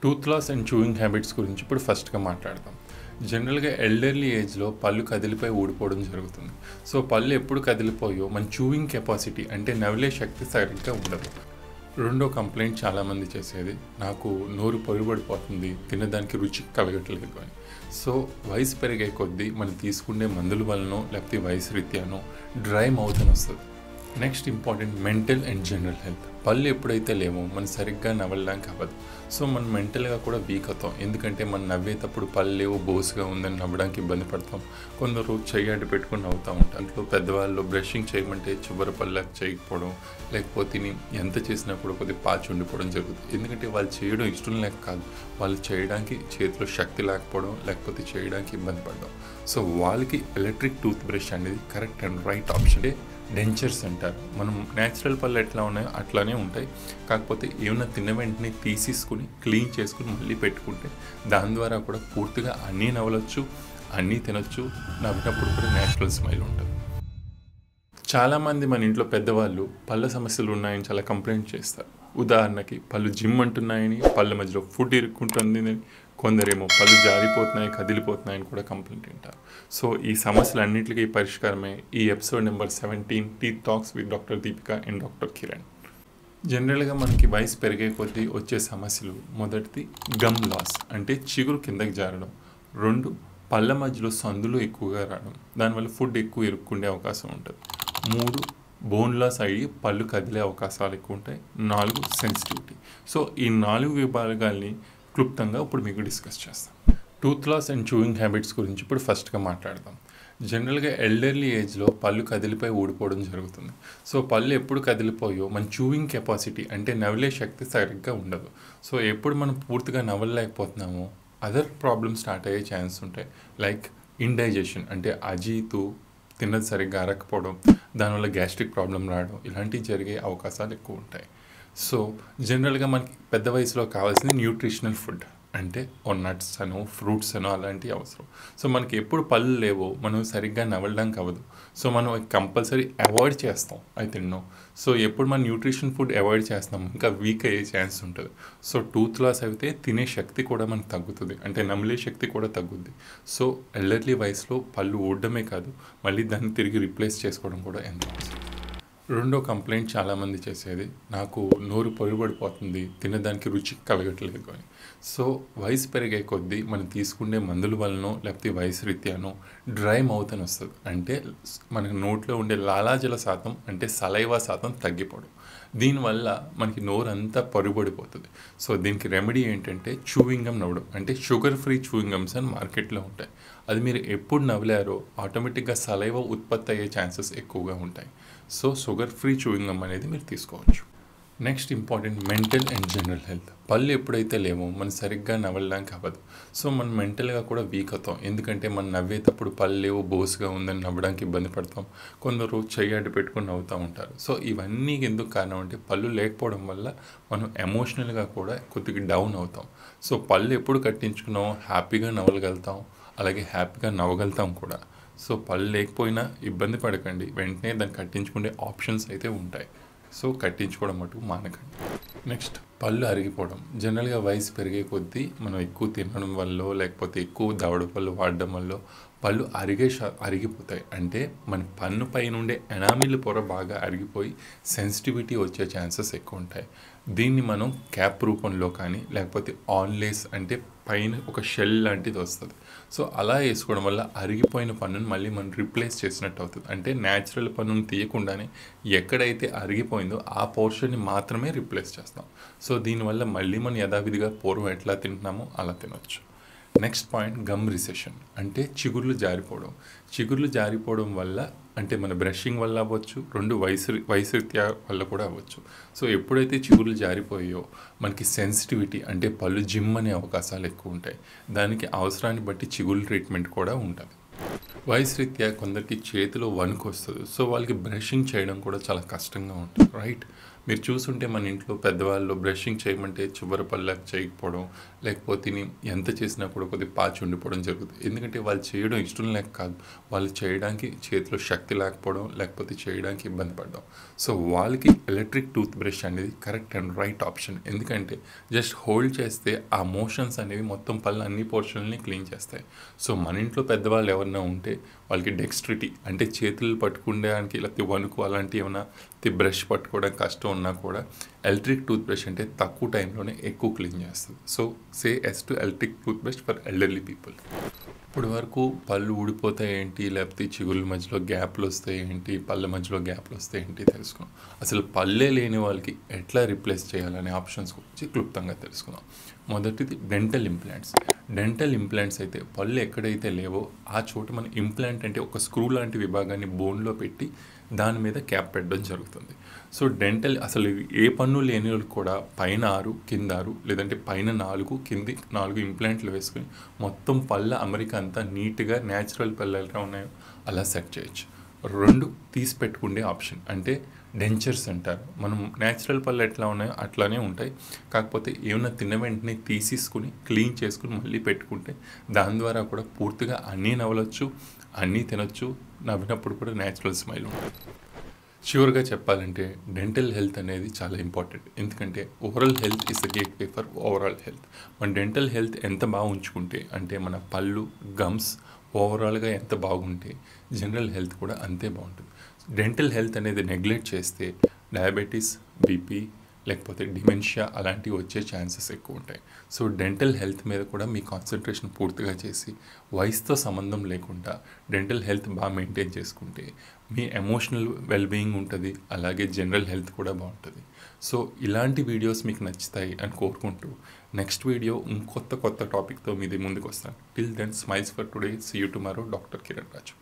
Tooth loss and chewing habits గురించి ఇప్పుడు ఫస్ట్గా మాట్లాడదాం. జనరల్గా ఎల్డర్లీ ఏజ్లో పళ్ళు కదిలిపోయి ఊడిపోవడం జరుగుతుంది. సో పళ్ళు ఎప్పుడు కదిలిపోయో మన చూయింగ్ కెపాసిటీ అంటే నవిలే శక్తి సరిగ్గా ఉండదు. రెండో కంప్లైంట్ చాలామంది చేసేది, నాకు నోరు పొడిపడిపోతుంది, తినడానికి రుచి కలగట్లేదు అని. సో వయసు పెరిగే కొద్దీ మనం తీసుకునే మందుల వలనో లేకపోతే వయసు రీత్యానో డ్రై మౌత్ అని వస్తుంది. Next important mental and general health. పళ్ళు ఎప్పుడైతే లేవో మనం సరిగ్గా నవ్వడానికి అవ్వదు. సో మనం మెంటల్గా కూడా వీక్ అవుతాం. ఎందుకంటే మనం నవ్వేటప్పుడు పళ్ళు లేవు, బోసుగా ఉందని నవ్వడానికి ఇబ్బంది పడతాం. కొందరు చెయ్యి అడ్డు పెట్టుకుని నవ్వుతూ ఉంటారు. ఇంట్లో పెద్దవాళ్ళు బ్రషింగ్ చేయమంటే చివరి పళ్ళకి చేయకపోవడం, లేకపోతే ఎంత చేసినా కూడా కొద్దిగా పాచి ఉండిపోవడం జరుగుతుంది. ఎందుకంటే వాళ్ళు చేయడం ఇష్టం లేక కాదు, వాళ్ళు చేయడానికి చేతిలో శక్తి లేకపోవడం, లేకపోతే చేయడానికి ఇబ్బంది పడడం. సో వాళ్ళకి ఎలక్ట్రిక్ టూత్ బ్రష్ అనేది correct and right option. Dentures అంటారు. మనం న్యాచురల్ పళ్ళు ఎట్లా ఉన్నాయో అట్లానే ఉంటాయి. కాకపోతే ఏమైనా తిన్న వెంటనే తీసేసుకుని క్లీన్ చేసుకుని మళ్ళీ పెట్టుకుంటే దాని ద్వారా కూడా పూర్తిగా అన్నీ నవ్వలొచ్చు, అన్నీ తినొచ్చు. నవ్వినప్పుడు కూడా న్యాచురల్ స్మైల్ ఉంటుంది. చాలామంది మన ఇంట్లో పెద్దవాళ్ళు పళ్ళ సమస్యలు ఉన్నాయని చాలా కంప్లైంట్ చేస్తారు. ఉదాహరణకి పళ్ళు జిమ్ అంటున్నాయని, పళ్ళ మధ్యలో ఫుడ్ ఇరుక్కుంటుంది అని, కొందరేమో పళ్ళు జారిపోతున్నాయి, కదిలిపోతున్నాయని కూడా కంప్లైంట్ వింటారు. సో ఈ సమస్యలన్నింటికీ పరిష్కారమే ఈ episode number 17 teeth talks with doctor Deepika and doctor Kiran. జనరల్గా మనకి వయసు పెరిగే కొద్దీ వచ్చే సమస్యలు, మొదటిది గమ్ లాస్ అంటే చిగురు కిందకి జారడం. 2 పళ్ళ మధ్యలో సందులు ఎక్కువగా రావడం, దానివల్ల ఫుడ్ ఎక్కువ ఇరుక్కుండే అవకాశం ఉంటుంది. 3 బోన్ లాస్ అయ్యి పళ్ళు కదిలే అవకాశాలు ఎక్కువ ఉంటాయి. 4 సెన్సిటివిటీ. సో ఈ 4 విభాగాల్ని క్లుప్తంగా ఇప్పుడు మీకు డిస్కస్ చేస్తాం. Tooth loss and chewing habits గురించి ఇప్పుడు ఫస్ట్గా మాట్లాడదాం. జనరల్గా ఎల్డర్లీ ఏజ్లో పళ్ళు కదిలిపోయి ఊడిపోవడం జరుగుతుంది. సో పళ్ళు ఎప్పుడు కదిలిపోయో మన చూయింగ్ కెపాసిటీ అంటే నవిలే శక్తి సరిగ్గా ఉండదు. సో ఎప్పుడు మనం పూర్తిగా నవ్వలేకపోతున్నామో అదర్ ప్రాబ్లమ్స్ స్టార్ట్ అయ్యే ఛాన్స్ ఉంటాయి. లైక్ ఇండైజెషన్ అంటే అజీతు, తిన్నది సరిగ్గా అరకపోవడం, దానివల్ల గ్యాస్ట్రిక్ ప్రాబ్లం రావడం, ఇలాంటివి జరిగే అవకాశాలు ఎక్కువ ఉంటాయి. సో జనరల్గా మనకి పెద్ద వయసులో కావాల్సింది న్యూట్రిషనల్ ఫుడ్ అంటే నట్స్ అనో ఫ్రూట్స్ అనో అలాంటివి అవసరం. సో మనకి ఎప్పుడు పళ్ళు లేవో మనం సరిగ్గా నవ్వడానికి అవ్వదు. సో మనం కంపల్సరీ అవాయిడ్ చేస్తాం అవి తిన్నాం. సో ఎప్పుడు మనం న్యూట్రిషన్ ఫుడ్ అవాయిడ్ చేస్తాం ఇంకా వీక్ అయ్యే ఛాన్స్ ఉంటుంది. సో టూత్ లాస్ అయితే తినే శక్తి కూడా మనకు తగ్గుతుంది, అంటే నమిలే శక్తి కూడా తగ్గుద్ది. సో ఎల్డర్లీ వయసులో పళ్ళు ఊడడమే కాదు, మళ్ళీ దాన్ని తిరిగి రీప్లేస్ చేసుకోవడం కూడా ఎంతో అవసరం. రెండో కంప్లైంట్ చాలామంది చేసేది, నాకు నోరు పొడిపడిపోతుంది, తినడానికి రుచి కలగట్లేదు అని. సో వయసు పెరిగే కొద్దీ మనం తీసుకునే మందుల వలనో లేకపోతే వయసు రీత్యానో డ్రై మౌత్ అని వస్తుంది. అంటే మనకి నోట్లో ఉండే లాలాజల శాతం అంటే సలైవా శాతం తగ్గిపోవడం. దీనివల్ల మనకి నోరు అంతా పొడిపడిపోతుంది. సో దీనికి రెమెడీ ఏంటంటే చూయింగమ్ నవ్వడం. అంటే షుగర్ ఫ్రీ చూయింగమ్స్ అని మార్కెట్లో ఉంటాయి. అది మీరు ఎప్పుడు నవ్వలేరో ఆటోమేటిక్గా సలైవా ఉత్పత్తి అయ్యే ఛాన్సెస్ ఎక్కువగా ఉంటాయి. సో షుగర్ ఫ్రీ చూయింగమ్ అనేది మీరు తీసుకోవచ్చు. Next important mental and general health. పళ్ళు ఎప్పుడైతే లేవో మనం సరిగ్గా నవ్వడానికి అవ్వదు. సో మనం మెంటల్గా కూడా వీక్ అవుతాం. ఎందుకంటే మనం నవ్వేటప్పుడు పళ్ళు లేవు, బోసుగా ఉందని నవ్వడానికి ఇబ్బంది పడతాం. కొందరు చెయ్యి అడ్డు పెట్టుకుని నవ్వుతూ ఉంటారు. సో ఇవన్నీ ఎందుకు కారణం అంటే పళ్ళు లేకపోవడం వల్ల మనం ఎమోషనల్గా కూడా కొద్దిగా డౌన్ అవుతాం. సో పళ్ళు ఎప్పుడు కట్టించుకున్నాం హ్యాపీగా నవ్వగలుగుతాం, అలాగే హ్యాపీగా నవ్వగలుగుతాం కూడా. సో పళ్ళు లేకపోయినా ఇబ్బంది పడకండి, వెంటనే దాన్ని కట్టించుకునే ఆప్షన్స్ అయితే ఉంటాయి. సో కట్టించుకోవడం మటుకు మానకండి. నెక్స్ట్ పళ్ళు అరిగిపోవడం. జనరల్గా వయసు పెరిగే కొద్దీ మనం ఎక్కువ తినడం వల్ల లేకపోతే ఎక్కువ దవడ పళ్ళు వాడడం వల్ల పళ్ళు అరిగిపోతాయి. అంటే మన పన్ను పైన ఉండే ఎనామిల్ పొర బాగా అరిగిపోయి సెన్సిటివిటీ వచ్చే ఛాన్సెస్ ఎక్కువ ఉంటాయి. దీన్ని మనం క్యాప్ రూపంలో కానీ లేకపోతే ఆన్లేస్ అంటే పైన ఒక షెల్ లాంటిది వస్తుంది. సో అలా వేసుకోవడం వల్ల అరిగిపోయిన పన్నును మళ్ళీ మనం రీప్లేస్ చేసినట్టు అవుతుంది. అంటే న్యాచురల్ పన్నును తీయకుండానే ఎక్కడైతే అరిగిపోయిందో ఆ పోర్షన్ని మాత్రమే రీప్లేస్ చేస్తాం. సో దీనివల్ల మళ్ళీ మనం యథావిధిగా పూర్వం ఎట్లా తింటున్నామో అలా తినొచ్చు. నెక్స్ట్ పాయింట్ గమ్ రిసెషన్ అంటే చిగుర్లు జారిపోవడం. చిగుర్లు జారిపోవడం వల్ల అంటే మన బ్రషింగ్ వల్ల అవ్వచ్చు, 2 వయసురీత్యా వల్ల కూడా అవ్వచ్చు. సో ఎప్పుడైతే చిగుర్లు జారిపోయాయో మనకి సెన్సిటివిటీ అంటే పళ్ళు జిమ్ అనే అవకాశాలు ఎక్కువ ఉంటాయి. దానికి అవసరాన్ని బట్టి చిగుర్ల ట్రీట్మెంట్ కూడా ఉంటుంది. వయసు రీత్యా కొందరికి చేతిలో వణుకు వస్తుంది. సో వాళ్ళకి బ్రషింగ్ చేయడం కూడా చాలా కష్టంగా ఉంటుంది, రైట్? మీరు చూసుంటే మన ఇంట్లో పెద్దవాళ్ళు బ్రషింగ్ చేయమంటే చివరి పళ్ళకి చేయకపోవడం, లేకపోతే ఎంత చేసినా కూడా కొద్దిగా పాచి ఉండిపోవడం జరుగుతుంది. ఎందుకంటే వాళ్ళు చేయడం ఇష్టం లేక కాదు, వాళ్ళు చేయడానికి చేతిలో శక్తి లేకపోవడం, లేకపోతే చేయడానికి ఇబ్బంది పడడం. సో వాళ్ళకి ఎలక్ట్రిక్ టూత్ బ్రష్ అనేది కరెక్ట్ అండ్ రైట్ ఆప్షన్. ఎందుకంటే జస్ట్ హోల్డ్ చేస్తే ఆ మోషన్స్ అనేవి మొత్తం పళ్ళ అన్ని పోర్షన్లని క్లీన్ చేస్తాయి. సో మన ఇంట్లో పెద్దవాళ్ళు ఎవరైనా ఉంటే వాళ్ళకి డెక్స్ట్రిటీ అంటే చేతులు పట్టుకోవడానికి లేకపోతే వణుకు అలాంటివి ఏమైనా బ్రష్ పట్టుకోవడానికి కష్టం ఉన్నా కూడా ఎలక్ట్రిక్ టూత్ బ్రష్ అంటే తక్కువ టైంలోనే ఎక్కువ క్లీన్ చేస్తుంది. So say yes to electric toothbrush for elderly people. ఇప్పుడు వరకు పళ్ళు ఊడిపోతాయి ఏంటి, లేకపోతే చిగుళ్ళ మధ్యలో గ్యాప్లు వస్తాయి ఏంటి, పళ్ళ మధ్యలో గ్యాప్లు వస్తాయి ఏంటి తెలుసుకున్నాం. అసలు పళ్ళే లేని వాళ్ళకి ఎట్లా రీప్లేస్ చేయాలనే ఆప్షన్స్ గురించి క్లుప్తంగా తెలుసుకున్నాం. మొదటిది డెంటల్ ఇంప్లాంట్స్. డెంటల్ ఇంప్లాంట్స్ అయితే పళ్ళు ఎక్కడైతే లేవో ఆ చోట మన ఇంప్లాంట్ అంటే ఒక స్క్రూ లాంటి విభాగాన్ని బోన్లో పెట్టి దాని మీద క్యాప్ పెట్టడం జరుగుతుంది. సో డెంటల్ అసలు ఏ పన్ను లేని వాళ్ళు కూడా పైన 6 కింద 6 లేదంటే పైన 4 కింది 4 ఇంప్లాంట్లు వేసుకుని మొత్తం పళ్ళ అమరిక అంతా నీట్గా న్యాచురల్ పళ్ళు ఎలా ఉన్నాయో అలా సెట్ చేయొచ్చు. 2 తీసి పెట్టుకునే ఆప్షన్ అంటే డెంచర్స్ అంటారు. మనం న్యాచురల్ పళ్ళు ఎట్లా ఉన్నాయో అట్లానే ఉంటాయి, కాకపోతే ఏమైనా తిన్న వెంటనే తీసేసుకుని క్లీన్ చేసుకుని మళ్ళీ పెట్టుకుంటే దాని ద్వారా కూడా పూర్తిగా అన్నీ నవ్వలొచ్చు, అన్నీ తినొచ్చు, నవ్వినప్పుడు కూడా న్యాచురల్ స్మైల్ ఉంటుంది. ష్యూర్గా చెప్పాలంటే డెంటల్ హెల్త్ అనేది చాలా ఇంపార్టెంట్. ఎందుకంటే overall health is the gate way for overall health. మన డెంటల్ హెల్త్ ఎంత బాగా ఉంచుకుంటే అంటే మన పళ్ళు గమ్స్ ఓవరాల్గా ఎంత బాగుంటే జనరల్ హెల్త్ కూడా అంతే బాగుంటుంది. డెంటల్ హెల్త్ అనేది నెగ్లెక్ట్ చేస్తే డయాబెటీస్, బీపీ లేకపోతే డిమెన్షియా అలాంటివి వచ్చే ఛాన్సెస్ ఎక్కువ ఉంటాయి. సో డెంటల్ హెల్త్ మీద కూడా మీ కాన్సన్ట్రేషన్ పూర్తిగా చేసి వయసుతో సంబంధం లేకుండా డెంటల్ హెల్త్ బాగా మెయింటైన్ చేసుకుంటే మీ ఎమోషనల్ వెల్బీయింగ్ ఉంటుంది, అలాగే జనరల్ హెల్త్ కూడా బాగుంటుంది. సో ఇలాంటి వీడియోస్ మీకు నచ్చుతాయి అని కోరుకుంటూ నెక్స్ట్ వీడియో ఇంకొత్త టాపిక్తో మీది ముందుకు వస్తాను. Till then smiles for today, see you tomorrow. Doctor Kiran Raju.